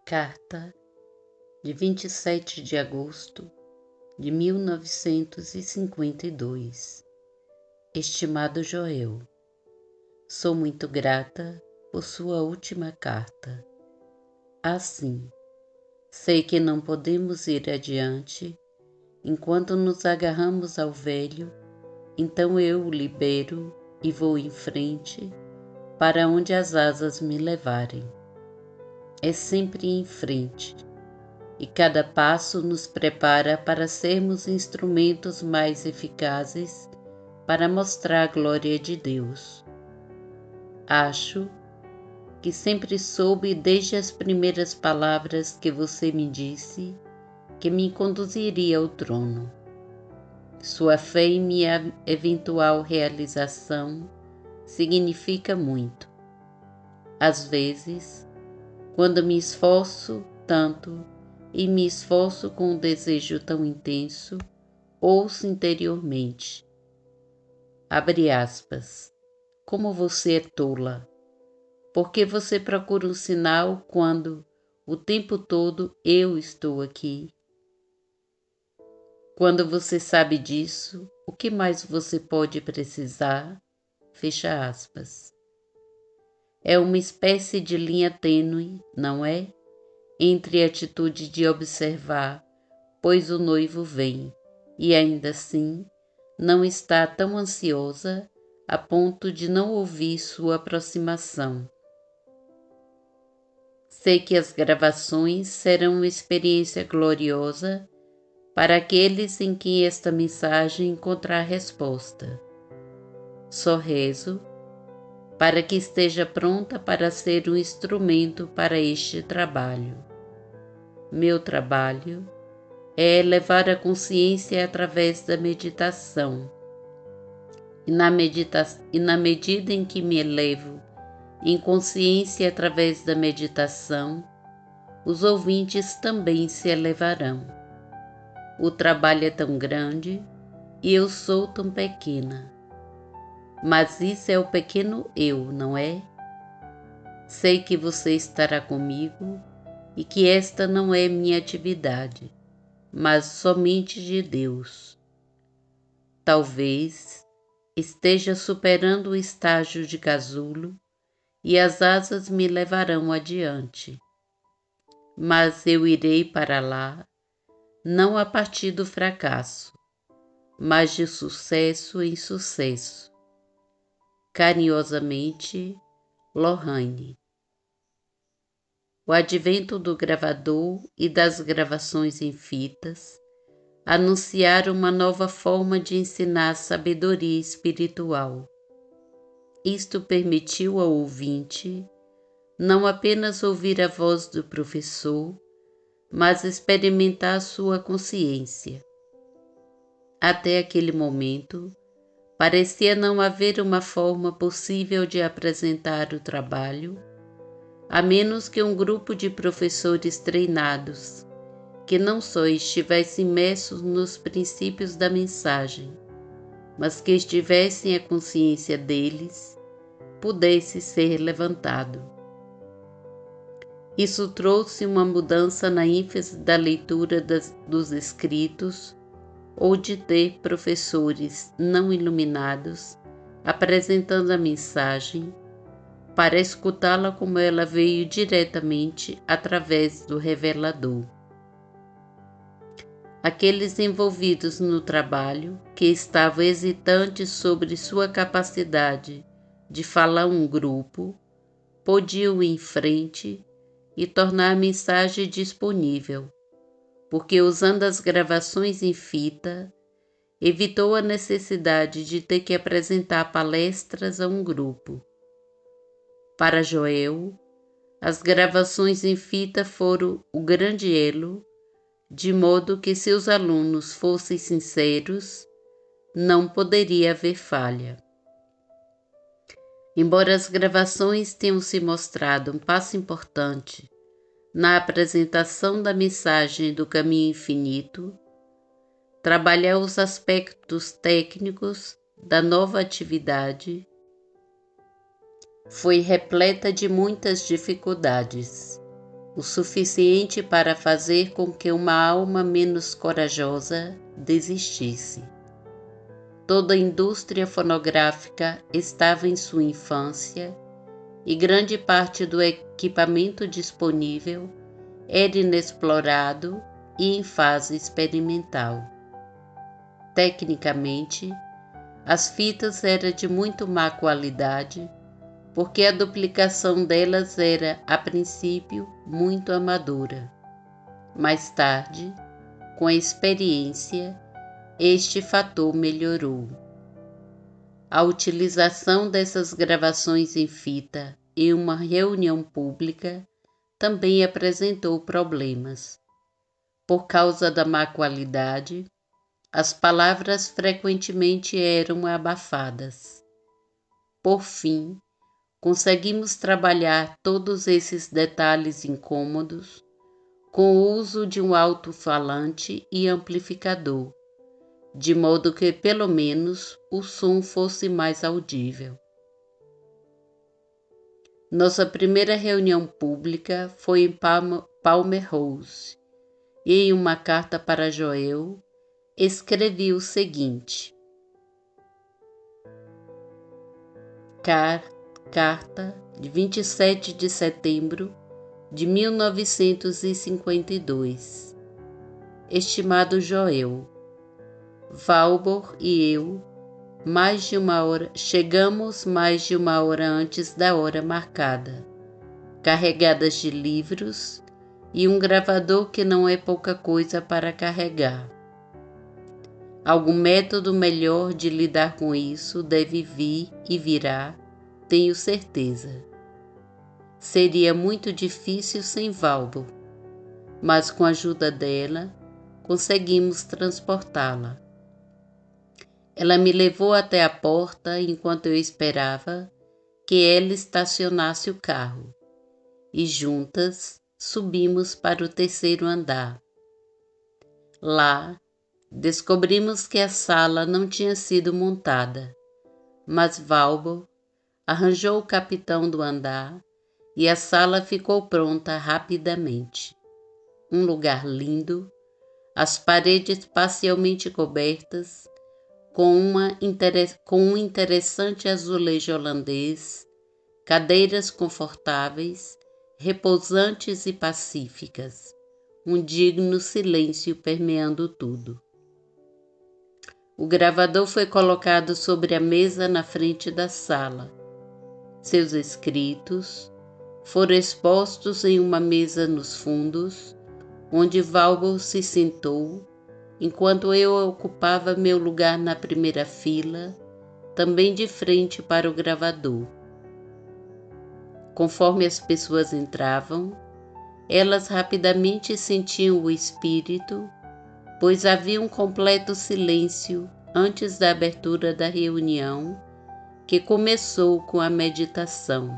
Carta de 27 de agosto de 1952. Estimado Joel, sou muito grata por sua última carta. Assim, sei que não podemos ir adiante enquanto nos agarramos ao velho, então eu o libero e vou em frente para onde as asas me levarem. É sempre em frente, e cada passo nos prepara para sermos instrumentos mais eficazes para mostrar a glória de Deus. Acho que sempre soube desde as primeiras palavras que você me disse que me conduziria ao trono. Sua fé em minha eventual realização significa muito. Às vezes, quando me esforço tanto e me esforço com um desejo tão intenso, ouço interiormente, abre aspas, como você é tola, porque você procura um sinal quando o tempo todo eu estou aqui. Quando você sabe disso, o que mais você pode precisar? Fecha aspas. É uma espécie de linha tênue, não é? Entre a atitude de observar, pois o noivo vem, e ainda assim não está tão ansiosa a ponto de não ouvir sua aproximação. Sei que as gravações serão uma experiência gloriosa para aqueles em quem esta mensagem encontrar resposta. Só rezo para que esteja pronta para ser um instrumento para este trabalho. Meu trabalho é elevar a consciência através da meditação. E na medida em que me elevo em consciência através da meditação, os ouvintes também se elevarão. O trabalho é tão grande e eu sou tão pequena. Mas isso é o pequeno eu, não é? Sei que você estará comigo e que esta não é minha atividade, mas somente de Deus. Talvez esteja superando o estágio de casulo e as asas me levarão adiante. Mas eu irei para lá, não a partir do fracasso, mas de sucesso em sucesso. Carinhosamente, Lohane. O advento do gravador e das gravações em fitas anunciaram uma nova forma de ensinar sabedoria espiritual. Isto permitiu ao ouvinte não apenas ouvir a voz do professor, mas experimentar sua consciência. Até aquele momento, parecia não haver uma forma possível de apresentar o trabalho, a menos que um grupo de professores treinados, que não só estivessem imersos nos princípios da mensagem, mas que estivessem a consciência deles, pudesse ser levantado. Isso trouxe uma mudança na ênfase da leitura dos escritos ou de ter professores não iluminados apresentando a mensagem para escutá-la como ela veio diretamente através do revelador. Aqueles envolvidos no trabalho, que estavam hesitantes sobre sua capacidade de falar um grupo, podiam ir em frente e tornar a mensagem disponível, porque usando as gravações em fita, evitou a necessidade de ter que apresentar palestras a um grupo. Para Joel, as gravações em fita foram o grande elo, de modo que se os alunos fossem sinceros, não poderia haver falha. Embora as gravações tenham se mostrado um passo importante na apresentação da mensagem do caminho infinito, trabalhar os aspectos técnicos da nova atividade foi repleta de muitas dificuldades. o suficiente para fazer com que uma alma menos corajosa desistisse. Toda a indústria fonográfica estava em sua infância e grande parte do equipamento disponível era inexplorado e em fase experimental. Tecnicamente, as fitas eram de muito má qualidade, porque a duplicação delas era, a princípio, muito amadora. Mais tarde, com a experiência, este fator melhorou. A utilização dessas gravações em fita em uma reunião pública também apresentou problemas. Por causa da má qualidade, as palavras frequentemente eram abafadas. Por fim, conseguimos trabalhar todos esses detalhes incômodos com o uso de um alto-falante e amplificador, de modo que pelo menos o som fosse mais audível. Nossa primeira reunião pública foi em Palmer House, e em uma carta para Joel, escrevi o seguinte: Carta de 27 de setembro de 1952. Estimado Joel, Valborg e eu chegamos mais de uma hora antes da hora marcada, carregadas de livros e um gravador que não é pouca coisa para carregar. Algum método melhor de lidar com isso deve vir e virá, tenho certeza. Seria muito difícil sem Valborg, mas com a ajuda dela, conseguimos transportá-la. Ela me levou até a porta enquanto eu esperava que ela estacionasse o carro, e juntas subimos para o terceiro andar. Lá, descobrimos que a sala não tinha sido montada, mas Valborg arranjou o capitão do andar e a sala ficou pronta rapidamente. Um lugar lindo, as paredes parcialmente cobertas, com um interessante azulejo holandês, cadeiras confortáveis, repousantes e pacíficas, um digno silêncio permeando tudo. O gravador foi colocado sobre a mesa na frente da sala. Seus escritos foram expostos em uma mesa nos fundos, onde Valborg se sentou, enquanto eu ocupava meu lugar na primeira fila, também de frente para o gravador. Conforme as pessoas entravam, elas rapidamente sentiam o espírito, pois havia um completo silêncio antes da abertura da reunião, que começou com a meditação.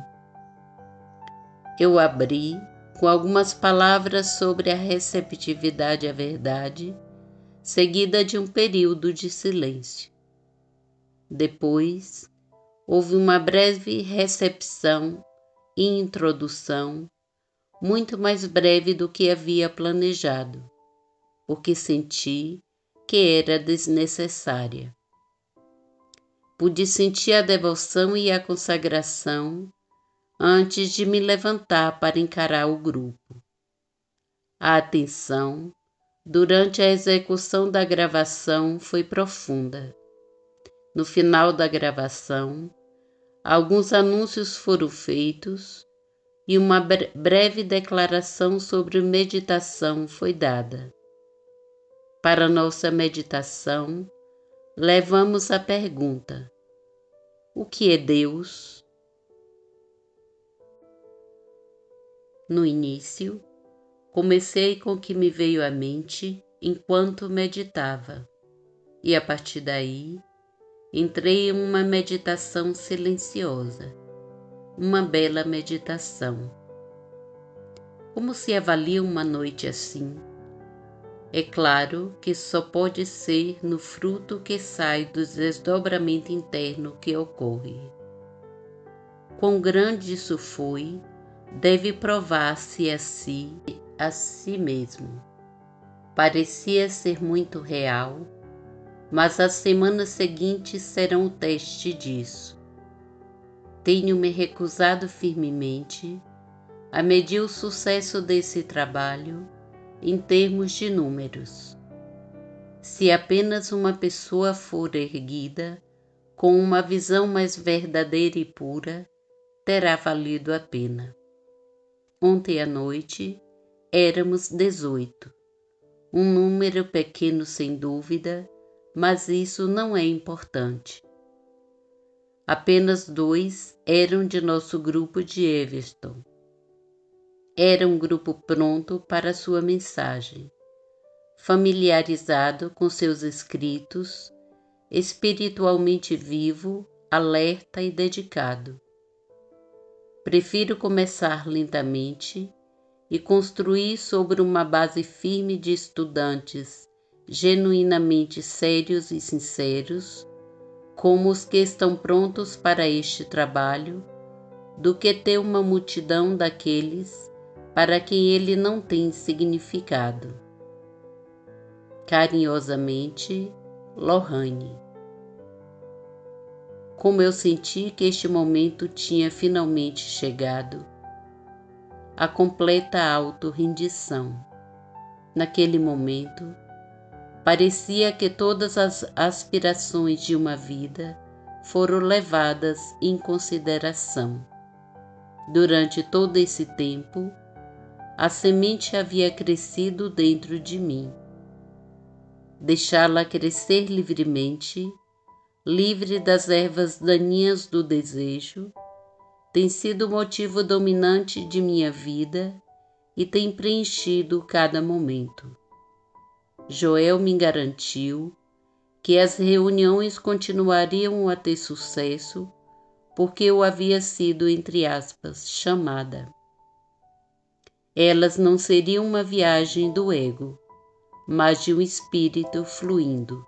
Eu abri com algumas palavras sobre a receptividade à verdade, seguida de um período de silêncio. Depois, houve uma breve recepção e introdução, muito mais breve do que havia planejado, porque senti que era desnecessária. Pude sentir a devoção e a consagração antes de me levantar para encarar o grupo. A atenção durante a execução da gravação foi profunda. No final da gravação, alguns anúncios foram feitos e uma breve declaração sobre meditação foi dada. Para nossa meditação, levamos a pergunta: o que é Deus? No início, comecei com o que me veio à mente enquanto meditava, e a partir daí, entrei em uma meditação silenciosa, uma bela meditação. Como se avalia uma noite assim? É claro que só pode ser no fruto que sai do desdobramento interno que ocorre. Quão grande isso foi deve provar-se a si mesmo. Parecia ser muito real, mas as semanas seguintes serão o teste disso. Tenho me recusado firmemente a medir o sucesso desse trabalho em termos de números. Se apenas uma pessoa for erguida com uma visão mais verdadeira e pura, terá valido a pena. Ontem à noite éramos 18, um número pequeno sem dúvida, mas isso não é importante. Apenas 2 eram de nosso grupo de Everton. Era um grupo pronto para sua mensagem, familiarizado com seus escritos, espiritualmente vivo, alerta e dedicado. Prefiro começar lentamente e construir sobre uma base firme de estudantes genuinamente sérios e sinceros, como os que estão prontos para este trabalho, do que ter uma multidão daqueles para quem ele não tem significado. Carinhosamente, Lohane. Como eu senti que este momento tinha finalmente chegado, a completa auto-rendição. Naquele momento, parecia que todas as aspirações de uma vida foram levadas em consideração. Durante todo esse tempo, a semente havia crescido dentro de mim. Deixá-la crescer livremente, livre das ervas daninhas do desejo, tem sido o motivo dominante de minha vida e tem preenchido cada momento. Joel me garantiu que as reuniões continuariam a ter sucesso porque eu havia sido, entre aspas, chamada. Elas não seriam uma viagem do ego, mas de um espírito fluindo.